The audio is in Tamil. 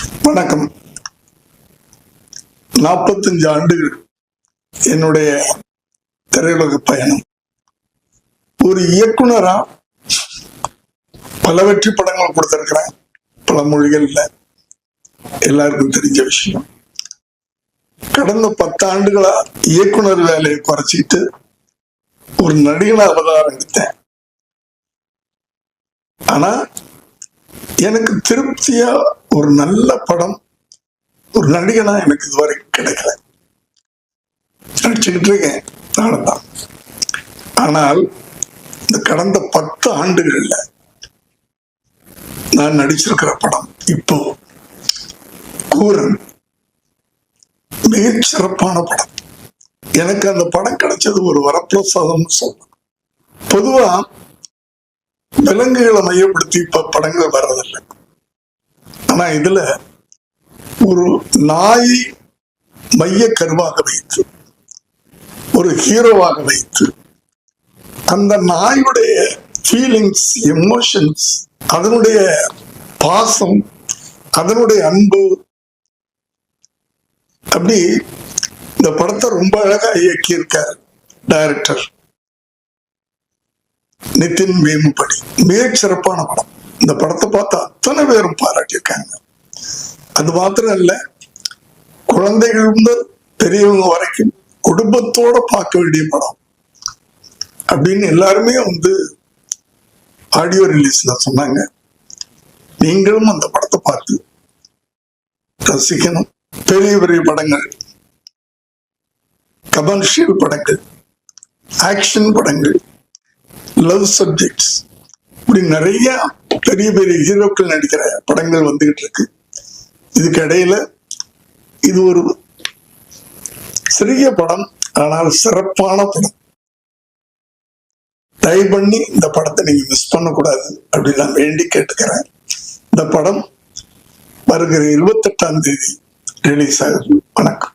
வணக்கம். 45 ஆண்டுகள் என்னுடைய திரையுலக பயணம். ஒரு இயக்குனரா பல வெற்றி படங்கள் கொடுத்திருக்கிறேன், பல மொழிகள்ல, எல்லாருக்கும் தெரிஞ்ச விஷயம். கடந்த 10 ஆண்டுகளா இயக்குனர் வேலையை குறைச்சிட்டு ஒரு நடிகன அவதாரம் எடுத்தேன். ஆனா எனக்கு திருப்தியா ஒரு நல்ல படம் ஒரு நடிகனா எனக்கு இதுவரை கிடைக்கல. நடிச்சுக்கிட்டு இருக்கேன் அவ்வளவுதான். ஆனால் இந்த கடந்த 10 ஆண்டுகள்ல நான் நடிச்சிருக்கிற படம் இப்போ கூரன் மிகச் சிறப்பான படம். எனக்கு அந்த படம் கிடைச்சது ஒரு வரப்பிரசாதம் சொல்லலாம். பொதுவா விலங்குகளை மையப்படுத்தி இப்ப படங்கள் வர்றதில்லை. ஆனா இதுல ஒரு நாய் மைய கருவாக வைத்து ஒரு ஹீரோவாக வைத்து அந்த நாயுடைய ஃபீலிங்ஸ், எமோஷன்ஸ், அதனுடைய பாசம், அதனுடைய அன்பு, அப்படி இந்த படத்தை ரொம்ப அழகா இயக்கி இருக்கார் டைரக்டர் நிதின் வேமுப்படி. மிகச் சிறப்பான படம். இந்த படத்தை பார்த்து அத்தனை பேரும் பாராட்டியிருக்காங்க. அது மாத்திரம் இல்ல, குழந்தைகள் முதல் பெரியவங்க வரைக்கும் குடும்பத்தோட பார்க்க வேண்டிய படம் அப்படின்னு எல்லாருமே ஆடியோ ரிலீஸ்ல சொன்னாங்க. நீங்களும் அந்த படத்தை பார்த்து ரசிக்கணும். பெரிய பெரிய படங்கள், கமர்ஷியல் படங்கள், ஆக்ஷன் படங்கள், லவ் சப்ஜெக்ட்ஸ், இப்படி நிறைய பெரிய பெரிய ஹீரோக்கள் நடிக்கிற படங்கள் வந்துகிட்டு இருக்கு. இதுக்கு இடையில இது ஒரு சிறிய படம், ஆனால் சிறப்பான படம். தயவு பண்ணி இந்த படத்தை நீங்க மிஸ் பண்ணக்கூடாது அப்படின்னு நான் வேண்டி கேட்டுக்கிறேன். இந்த படம் வருகிற 28ஆம் தேதி ரிலீஸ் ஆகுது. வணக்கம்.